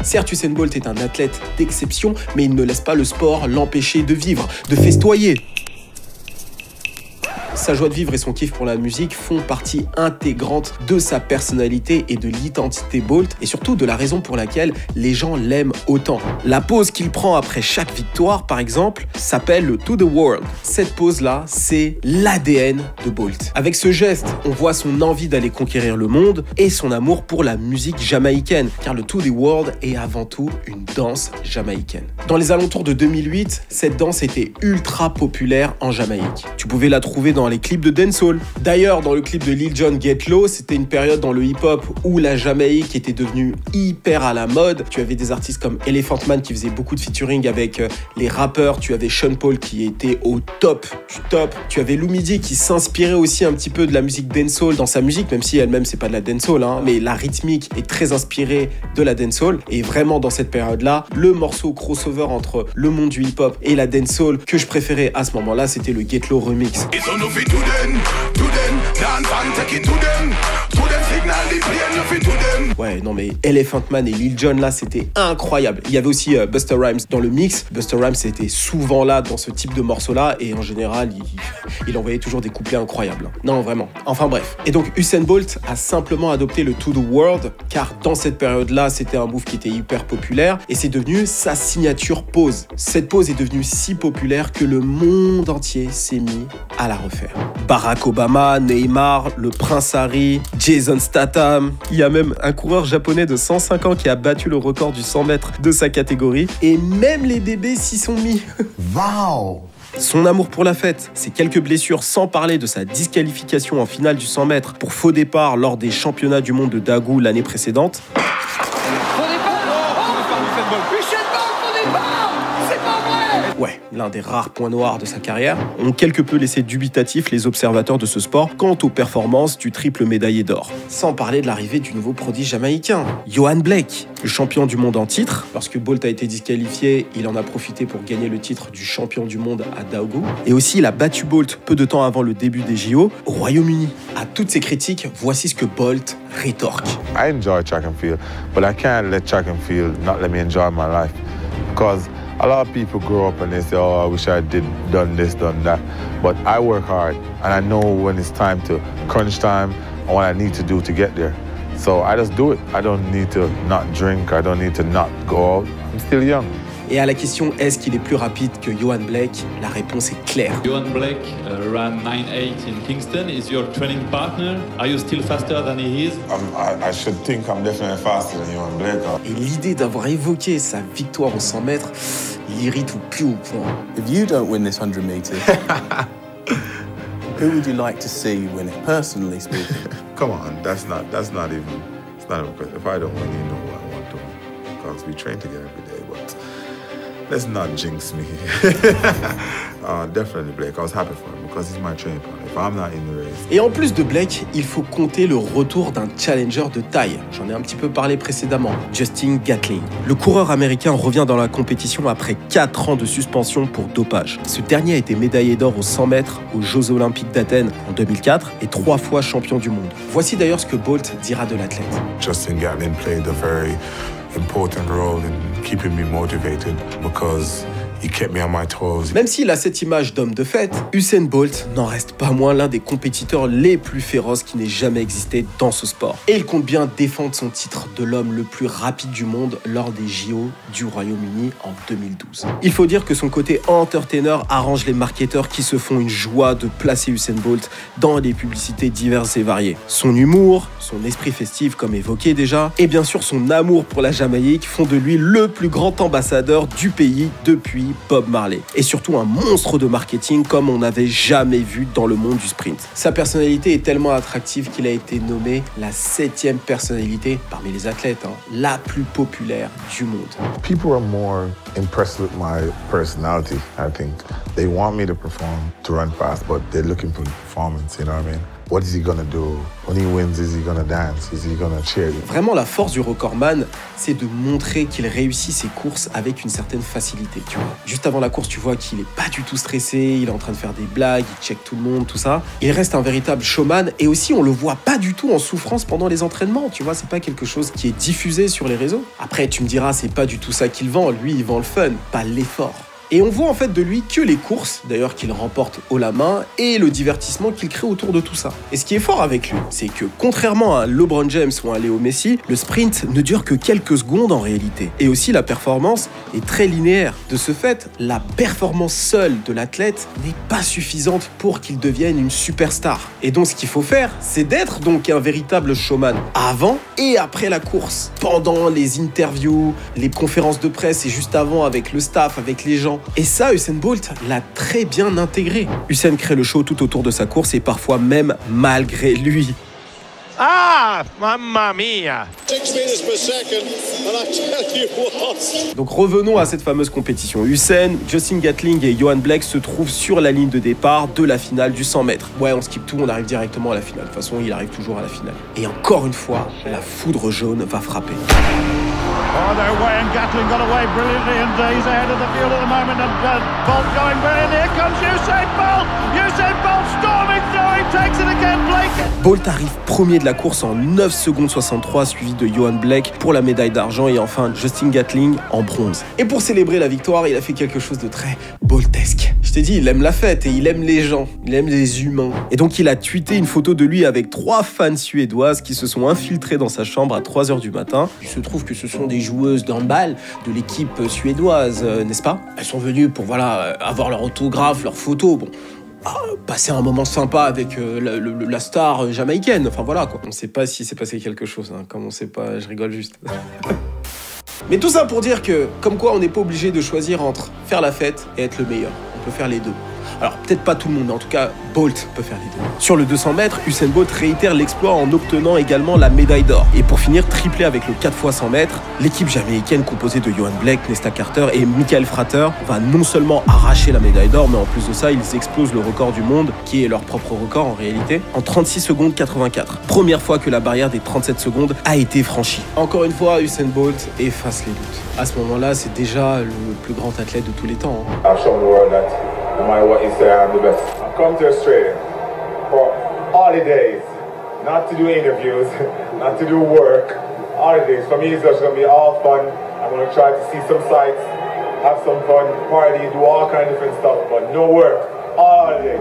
Certes, Usain Bolt est un athlète d'exception, mais il ne laisse pas le sport l'empêcher de vivre, de festoyer. Sa joie de vivre et son kiff pour la musique font partie intégrante de sa personnalité et de l'identité Bolt, et surtout de la raison pour laquelle les gens l'aiment autant. La pose qu'il prend après chaque victoire, par exemple, s'appelle le To The World. Cette pose-là, c'est l'ADN de Bolt. Avec ce geste, on voit son envie d'aller conquérir le monde et son amour pour la musique jamaïcaine, car le To The World est avant tout une danse jamaïcaine. Dans les alentours de 2008, cette danse était ultra populaire en Jamaïque. Tu pouvais la trouver dans les clips de dancehall. D'ailleurs, dans le clip de Lil Jon Get Low, c'était une période dans le hip-hop où la Jamaïque était devenue hyper à la mode. Tu avais des artistes comme Elephant Man qui faisait beaucoup de featuring avec les rappeurs. Tu avais Sean Paul qui était au top du top. Tu avais Lou Midi qui s'inspirait aussi un petit peu de la musique dancehall dans sa musique, même si elle-même c'est pas de la dancehall, hein, mais la rythmique est très inspirée de la dancehall. Et vraiment dans cette période-là, le morceau crossover entre le monde du hip-hop et la dancehall que je préférais à ce moment-là, c'était le Get Low remix. Ouais, non mais Elephant Man et Lil Jon là, c'était incroyable. Il y avait aussi Busta Rhymes dans le mix. Busta Rhymes était souvent là dans ce type de morceau là et en général, il envoyait toujours des couplets incroyables. Non, vraiment. Enfin bref. Et donc Usain Bolt a simplement adopté le To The World car dans cette période-là, c'était un move qui était hyper populaire et c'est devenu sa signature pose. Cette pose est devenue si populaire que le monde entier s'est mis à la refaire. Barack Obama, Neymar, le Prince Harry, Jason Statham. Il y a même un coureur japonais de 105 ans qui a battu le record du 100 mètres de sa catégorie. Et même les bébés s'y sont mis. Wow! Son amour pour la fête, ses quelques blessures sans parler de sa disqualification en finale du 100 mètres pour faux départ lors des championnats du monde de Daegu l'année précédente. Ouais, l'un des rares points noirs de sa carrière, ont quelque peu laissé dubitatifs les observateurs de ce sport quant aux performances du triple médaillé d'or. Sans parler de l'arrivée du nouveau prodige jamaïcain, Yohan Blake, le champion du monde en titre. Lorsque Bolt a été disqualifié, il en a profité pour gagner le titre du champion du monde à Daegu. Et aussi, il a battu Bolt peu de temps avant le début des JO au Royaume-Uni. À toutes ces critiques, voici ce que Bolt rétorque. I enjoy track and field, but I can't let track and field not let me enjoy my life because a lot of people grow up and they say, oh, I wish I done this, done that. But I work hard and I know when it's time to crunch time and what I need to do to get there. So I just do it. I don't need to not drink. I don't need to not go out. I'm still young. Et à la question est-ce qu'il est plus rapide que Yohan Blake, la réponse est claire. Yohan Blake ran 9.8 in Kingston. Is your training partner? Are you still faster than he is? I should think I'm definitely faster than Yohan Blake. Et l'idée d'avoir évoqué sa victoire aux 100 mètres l'irrite au plus haut point. If you don't win this 100 meters, who would you like to see win it, personally speaking? Come on, that's not even, it's not even, if I don't win, you know what I want to win. Because we train together every day, but let's not jinx me. Definitely Blake, I was happy for him because he's my training partner. If I'm not in the race. Et en plus de Blake, il faut compter le retour d'un challenger de taille. J'en ai un petit peu parlé précédemment, Justin Gatlin. Le coureur américain revient dans la compétition après 4 ans de suspension pour dopage. Ce dernier a été médaillé d'or aux 100 mètres aux Jeux Olympiques d'Athènes en 2004 et 3 fois champion du monde. Voici d'ailleurs ce que Bolt dira de l'athlète. Justin Gatlin played a very important role in keeping me motivated because he kept me on my toes. Même s'il a cette image d'homme de fête, Usain Bolt n'en reste pas moins l'un des compétiteurs les plus féroces qui n'ait jamais existé dans ce sport. Et il compte bien défendre son titre de l'homme le plus rapide du monde lors des JO du Royaume-Uni en 2012. Il faut dire que son côté entertainer arrange les marketeurs qui se font une joie de placer Usain Bolt dans des publicités diverses et variées. Son humour, son esprit festif comme évoqué déjà, et bien sûr son amour pour la Jamaïque font de lui le plus grand ambassadeur du pays depuis Bob Marley. Et surtout un monstre de marketing comme on n'avait jamais vu dans le monde du sprint. Sa personnalité est tellement attractive qu'il a été nommé la 7e personnalité parmi les athlètes, la plus populaire du monde. People are more impressed with my personality, I think. They want me to perform, to run fast, but they're looking for performance, you know what I mean? What is he gonna do? When he wins, is he gonna dance? Is he gonna cheer? Vraiment, la force du recordman, c'est de montrer qu'il réussit ses courses avec une certaine facilité, tu vois. Juste avant la course, tu vois qu'il est pas du tout stressé, il est en train de faire des blagues, il check tout le monde, tout ça. Il reste un véritable showman et aussi, on le voit pas du tout en souffrance pendant les entraînements, tu vois. C'est pas quelque chose qui est diffusé sur les réseaux. Après, tu me diras, c'est pas du tout ça qu'il vend. Lui, il vend le fun, pas l'effort. Et on voit en fait de lui que les courses, d'ailleurs qu'il remporte haut la main, et le divertissement qu'il crée autour de tout ça. Et ce qui est fort avec lui, c'est que contrairement à un LeBron James ou un Léo Messi, le sprint ne dure que quelques secondes en réalité. Et aussi la performance est très linéaire. De ce fait, la performance seule de l'athlète n'est pas suffisante pour qu'il devienne une superstar. Et donc ce qu'il faut faire, c'est d'être donc un véritable showman avant et après la course. Pendant les interviews, les conférences de presse et juste avant avec le staff, avec les gens. Et ça, Usain Bolt l'a très bien intégré. Usain crée le show tout autour de sa course et parfois même malgré lui. Ah, mamma mia! 6 meters per second, and I tell you what. Donc revenons à cette fameuse compétition. Usain, Justin Gatling et Yohan Blake se trouvent sur la ligne de départ de la finale du 100 mètres. Ouais, on skip tout, on arrive directement à la finale. De toute façon, il arrive toujours à la finale. Et encore une fois, la foudre jaune va frapper. Oh, they're away, and Gatling got away brilliantly, and he's ahead of the field at the moment, and Bolt going brilliant. Here comes Usain Bolt! Usain Bolt storming through, he takes it again, Blake! Bolt arrive premier de la course en 9 secondes 63, suivi de Yohan Blake pour la médaille d'argent et enfin Justin Gatling en bronze. Et pour célébrer la victoire, il a fait quelque chose de très boltesque. Je t'ai dit, il aime la fête et il aime les gens, il aime les humains. Et donc il a tweeté une photo de lui avec 3 fans suédoises qui se sont infiltrées dans sa chambre à 3h du matin. Il se trouve que ce sont des joueuses d'handball de l'équipe suédoise, n'est-ce pas? Elles sont venues pour voilà avoir leur autographe, leur photo. Bon. Passer un moment sympa avec la star jamaïcaine, enfin voilà quoi. On sait pas si s'est passé quelque chose, hein. Comme on sait pas, je rigole juste. Mais tout ça pour dire que, comme quoi on n'est pas obligé de choisir entre faire la fête et être le meilleur. On peut faire les deux. Alors peut-être pas tout le monde, mais en tout cas Bolt peut faire les deux. Sur le 200 mètres, Usain Bolt réitère l'exploit en obtenant également la médaille d'or. Et pour finir, triplé avec le 4 x 100 mètres, l'équipe jamaïcaine composée de Yohan Blake, Nesta Carter et Michael Frater va non seulement arracher la médaille d'or, mais en plus de ça, ils explosent le record du monde, qui est leur propre record en réalité, en 36 secondes 84. Première fois que la barrière des 37 secondes a été franchie. Encore une fois, Usain Bolt efface les doutes. À ce moment-là, c'est déjà le plus grand athlète de tous les temps. I've shown the world that no matter what you say, I'm the best. I've come to Australia for holidays, not to do interviews, not to do work. Holidays, for me, it's just going to be all fun. I'm going to try to see some sights, have some fun, party, do all kinds of different stuff, but no work. Holidays.